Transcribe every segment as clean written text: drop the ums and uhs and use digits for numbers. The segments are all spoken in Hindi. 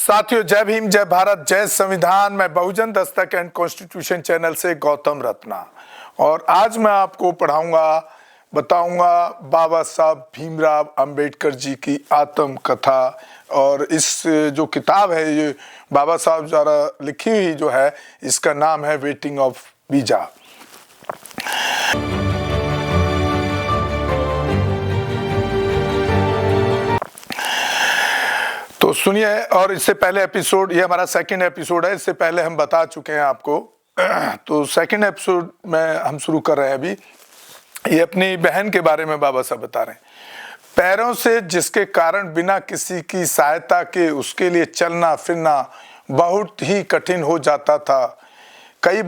साथियों, जय भीम, जय भारत, जय संविधान। मैं बहुजन दस्तक एंड कॉन्स्टिट्यूशन चैनल से गौतम रत्ना, और आज मैं आपको बताऊंगा बाबा साहब भीमराव अंबेडकर जी की आत्म कथा। और इस जो किताब है, ये बाबा साहब द्वारा लिखी हुई जो है, इसका नाम है वेटिंग ऑफ वीजा। तो सुनिए, और इससे पहले एपिसोड, ये हमारा सेकंड एपिसोड है, इससे पहले हम बता चुके हैं आपको। तो सेकंड एपिसोड में हम शुरू कर रहे हैं अभी। ये अपनी बहन के बारे में बाबा साहब बता रहे हैं। पैरों से जिसके कारण बिना किसी की सहायता के उसके लिए चलना फिरना बहुत ही कठिन हो जाता था। कई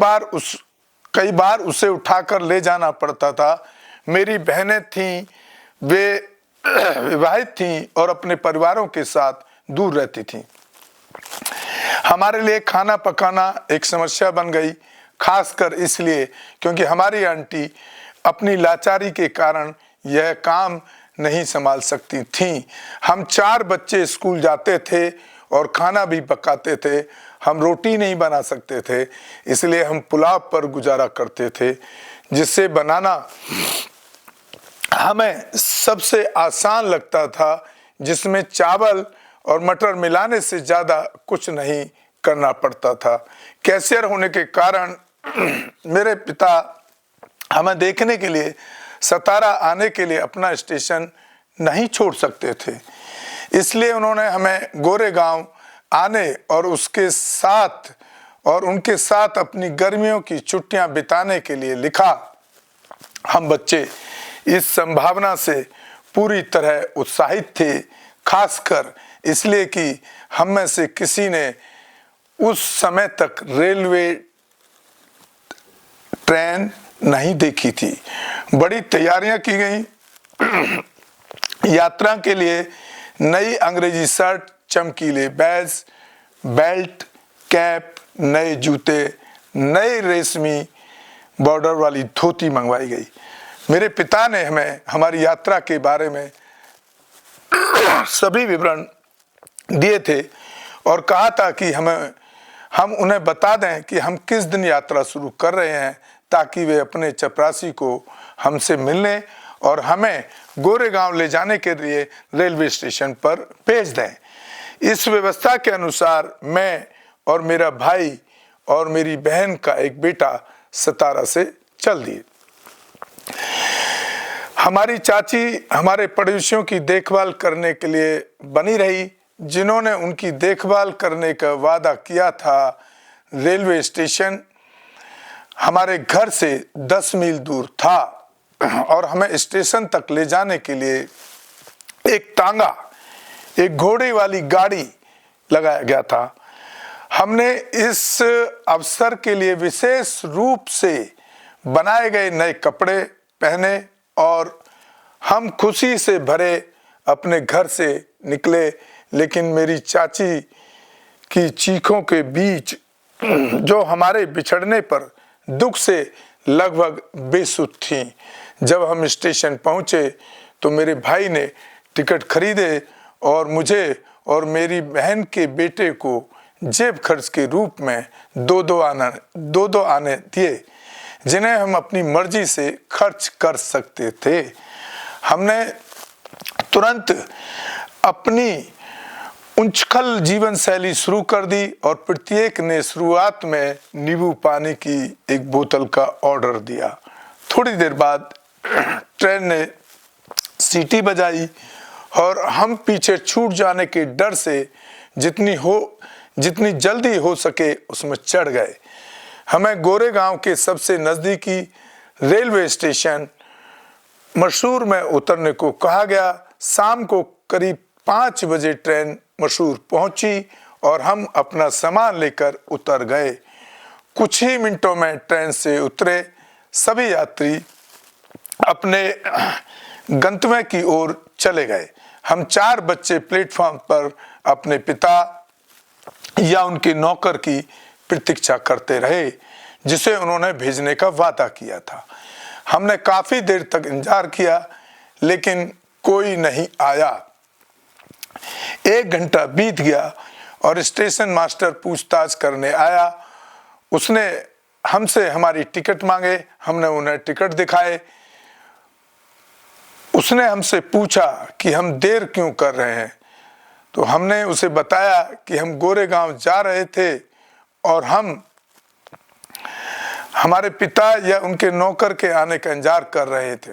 बार उसे उठाकर ले जाना पड़ता था। मेरी बहनें थीं, वे विवाहित थीं और अपने परिवारों के साथ दूर रहती थीं। हमारे लिए खाना पकाना एक समस्या बन गई, खासकर इसलिए क्योंकि हमारी आंटी अपनी लाचारी के कारण यह काम नहीं संभाल सकती थीं। हम 4 बच्चे स्कूल जाते थे और खाना भी पकाते थे। हम रोटी नहीं बना सकते थे, इसलिए हम पुलाव पर गुजारा करते थे, जिससे बनाना हमें सबसे आसान लगता था, जिसमें चावल और मटर मिलाने से ज़्यादा कुछ नहीं करना पड़ता था। कैशियर होने के कारण मेरे पिता हमें देखने के लिए सतारा आने के लिए अपना स्टेशन नहीं छोड़ सकते थे, इसलिए उन्होंने हमें गोरेगांव आने और उनके साथ अपनी गर्मियों की छुट्टियां बिताने के लिए लिखा। हम बच्चे इस संभावना से पूरी तरह उत्साहित थे, खासकर इसलिए कि हम में से किसी ने उस समय तक रेलवे ट्रेन नहीं देखी थी। बड़ी तैयारियां की गई। यात्रा के लिए नई अंग्रेजी शर्ट, चमकीले बैज, बेल्ट, कैप, नए जूते, नई रेशमी बॉर्डर वाली धोती मंगवाई गई। मेरे पिता ने हमें हमारी यात्रा के बारे में सभी विवरण दिए थे और कहा था कि हम उन्हें बता दें कि हम किस दिन यात्रा शुरू कर रहे हैं, ताकि वे अपने चपरासी को हमसे मिलने और हमें गोरेगांव ले जाने के लिए रेलवे स्टेशन पर भेज दें। इस व्यवस्था के अनुसार मैं और मेरा भाई और मेरी बहन का एक बेटा सतारा से चल दिए। हमारी चाची हमारे पड़ोसियों की देखभाल करने के लिए बनी रही, जिन्होंने उनकी देखभाल करने का वादा किया था। रेलवे स्टेशन हमारे घर से 10 मील दूर था और हमें स्टेशन तक ले जाने के लिए एक घोड़े वाली गाड़ी लगाया गया था। हमने इस अवसर के लिए विशेष रूप से बनाए गए नए कपड़े पहने और हम खुशी से भरे अपने घर से निकले, लेकिन मेरी चाची की चीखों के बीच, जो हमारे बिछड़ने पर दुख से लगभग बेसुध थीं। जब हम स्टेशन पहुंचे तो मेरे भाई ने टिकट खरीदे और मुझे और मेरी बहन के बेटे को जेब खर्च के रूप में दो आने दिए, जिन्हें हम अपनी मर्जी से खर्च कर सकते थे। हमने तुरंत अपनी उछल जीवन शैली शुरू कर दी और प्रत्येक ने शुरुआत में नींबू पानी की एक बोतल का ऑर्डर दिया। थोड़ी देर बाद ट्रेन ने सीटी बजाई और हम पीछे छूट जाने के डर से जितनी जल्दी हो सके उसमें चढ़ गए। हमें गोरेगांव के सबसे नजदीकी रेलवे स्टेशन मशहूर में उतरने को कहा गया। शाम को करीब 5 बजे ट्रेन मशहूर पहुंची और हम अपना सामान लेकर उतर गए। कुछ ही मिनटों में ट्रेन से उतरे सभी यात्री अपने गंतव्य की ओर चले गए। हम 4 बच्चे प्लेटफॉर्म पर अपने पिता या उनके नौकर की प्रतीक्षा करते रहे, जिसे उन्होंने भेजने का वादा किया था। हमने काफी देर तक इंतजार किया, लेकिन कोई नहीं आया। 1 घंटा बीत गया और स्टेशन मास्टर पूछताछ करने आया। उसने हमसे हमारी टिकट मांगे, हमने उन्हें टिकट दिखाए। उसने हमसे पूछा कि हम देर क्यों कर रहे हैं, तो हमने उसे बताया कि हम गोरेगांव जा रहे थे और हम हमारे पिता या उनके नौकर के आने का इंतजार कर रहे थे,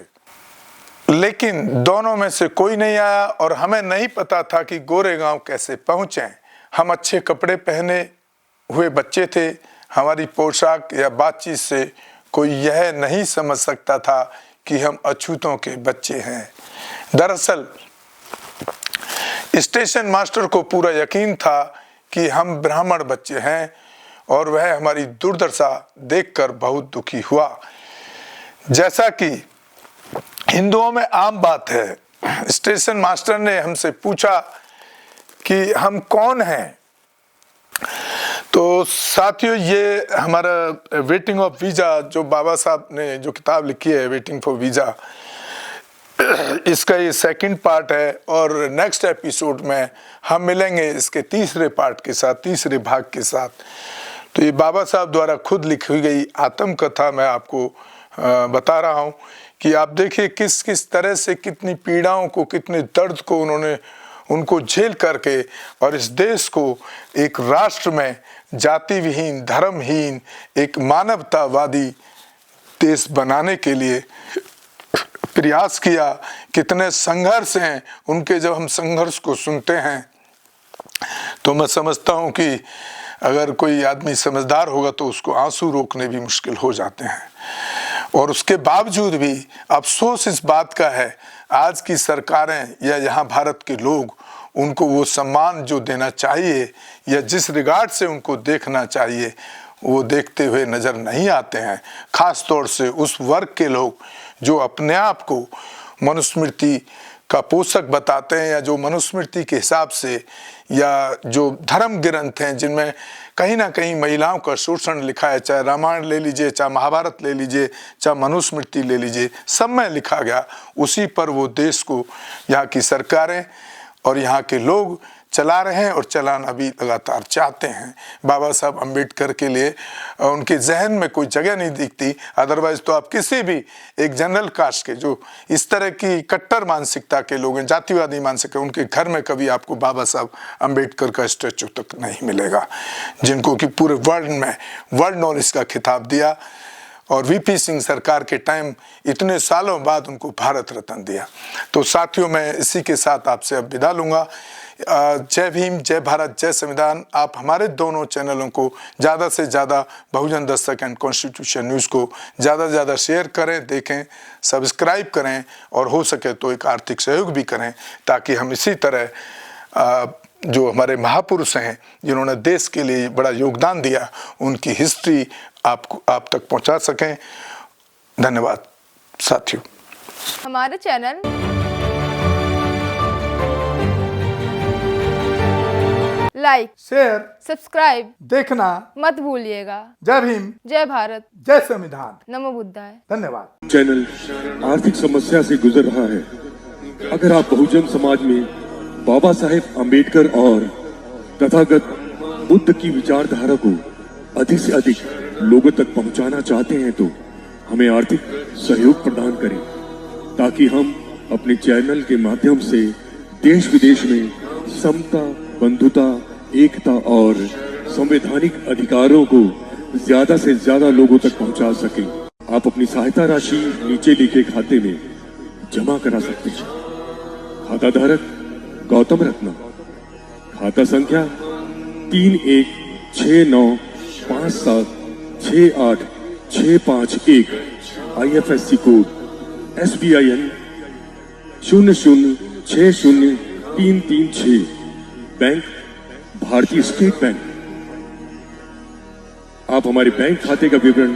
लेकिन दोनों में से कोई नहीं आया और हमें नहीं पता था कि गोरेगांव कैसे पहुंचे। हम अच्छे कपड़े पहने हुए बच्चे थे, हमारी पोशाक या बातचीत से कोई यह नहीं समझ सकता था कि हम अछूतों के बच्चे हैं। दरअसल स्टेशन मास्टर को पूरा यकीन था कि हम ब्राह्मण बच्चे हैं और वह हमारी दुर्दशा देखकर बहुत दुखी हुआ। जैसा कि हिंदुओं में आम बात है, स्टेशन मास्टर ने हमसे पूछा कि हम कौन हैं। तो साथियों, ये हमारा वेटिंग ऑफ वीज़ा, जो बाबा साहब ने जो किताब लिखी है वेटिंग फॉर वीज़ा, इसका ये सेकंड पार्ट है और नेक्स्ट एपिसोड में हम मिलेंगे इसके तीसरे पार्ट के साथ, तीसरे भाग के साथ। तो ये बाबा साहब द्वारा खुद लिखी गई आत्मकथा मैं आपको बता रहा हूँ कि आप देखिए किस किस तरह से कितनी पीड़ाओं को, कितने दर्द को उन्होंने उनको झेल करके और इस देश को एक राष्ट्र में जाति विहीन, धर्महीन, एक मानवतावादी देश बनाने के लिए प्रयास किया। कितने संघर्ष हैं उनके, जब हम संघर्ष को सुनते हैं तो मैं समझता हूँ कि अगर कोई आदमी समझदार होगा तो उसको आंसू रोकने भी मुश्किल हो जाते हैं। और उसके बावजूद भी अफसोस इस बात का है, आज की सरकारें या यहाँ भारत के लोग उनको वो सम्मान जो देना चाहिए या जिस रिगार्ड से उनको देखना चाहिए वो देखते हुए नज़र नहीं आते हैं। ख़ास तौर से उस वर्ग के लोग जो अपने आप को मनुस्मृति का पोषक बताते हैं या जो मनुस्मृति के हिसाब से या जो धर्म ग्रंथ हैं जिनमें कहीं ना कहीं महिलाओं का शोषण लिखा है, चाहे रामायण ले लीजिए, चाहे महाभारत ले लीजिए, चाहे मनुस्मृति ले लीजिए, सब में लिखा गया। उसी पर वो देश को यहाँ की सरकारें और यहाँ के लोग चला रहे हैं और चलाना भी लगातार चाहते हैं। बाबा साहब अम्बेडकर के लिए उनके जहन में कोई जगह नहीं दिखती। अदरवाइज तो आप किसी भी एक जनरल कास्ट के जो इस तरह की कट्टर मानसिकता के लोग हैं, जातिवादी मानसिकता, उनके घर में कभी आपको बाबा साहब अम्बेडकर का स्टैचू तक नहीं मिलेगा, जिनको कि पूरे वर्ल्ड में वर्ल्ड नॉलेज का खिताब दिया। और वीपी सिंह सरकार के टाइम इतने सालों बाद उनको भारत रत्न दिया। तो साथियों, मैं इसी के साथ आपसे अब विदा लूँगा। जय भीम, जय भारत, जय संविधान। आप हमारे दोनों चैनलों को ज़्यादा से ज़्यादा, बहुजन दस्तक एंड कॉन्स्टिट्यूशन न्यूज़ को ज़्यादा से ज़्यादा शेयर करें, देखें, सब्सक्राइब करें और हो सके तो एक आर्थिक सहयोग भी करें, ताकि हम इसी तरह जो हमारे महापुरुष हैं जिन्होंने देश के लिए बड़ा योगदान दिया, उनकी हिस्ट्री आप तक पहुंचा सकें। धन्यवाद साथियों। हमारे चैनल लाइक, शेयर, सब्सक्राइब देखना मत भूलिएगा। जय भीम, जय भारत, जय संविधान, नमो बुद्धाय। धन्यवाद। चैनल आर्थिक समस्या से गुजर रहा है। अगर आप बहुजन समाज में बाबा साहेब अम्बेडकर और तथागत बुद्ध की विचारधारा को अधिक से अधिक लोगों तक पहुंचाना चाहते हैं तो हमें आर्थिक सहयोग प्रदान करें, ताकि हम अपने चैनल के माध्यम से देश विदेश में समता, बंधुता, एकता और संवैधानिक अधिकारों को ज्यादा से ज्यादा लोगों तक पहुंचा सकें। आप अपनी सहायता राशि नीचे लिखे खाते में जमा करा सकते हैं। खाता धारक गौतम रत्ना, खाता संख्या 3169576865 IFSC कोड SBIN 0060336, बैंक भारतीय स्टेट बैंक। आप हमारे बैंक खाते का विवरण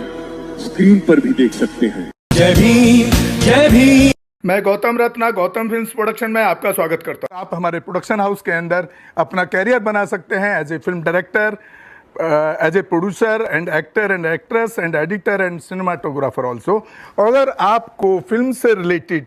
स्क्रीन पर भी देख सकते हैं। जय भीम, जय भीम। मैं गौतम रत्ना गौतम फिल्म्स प्रोडक्शन में आपका स्वागत करता हूं। आप हमारे प्रोडक्शन हाउस के अंदर अपना कैरियर बना सकते हैं as a film director, as a producer and actor and actress and editor and cinematographer also. अगर आपको फिल्म से रिलेटेड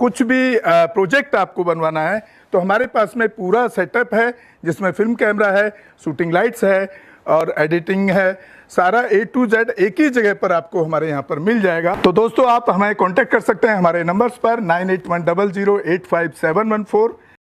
कुछ भी प्रोजेक्ट आपको बनवाना है तो हमारे पास में पूरा सेटअप है, जिसमें फिल्म कैमरा है, शूटिंग लाइट्स है और एडिटिंग है। सारा A to Z एक ही जगह पर आपको हमारे यहाँ पर मिल जाएगा। तो दोस्तों आप हमें कांटेक्ट कर सकते हैं हमारे नंबर्स पर 9810085714।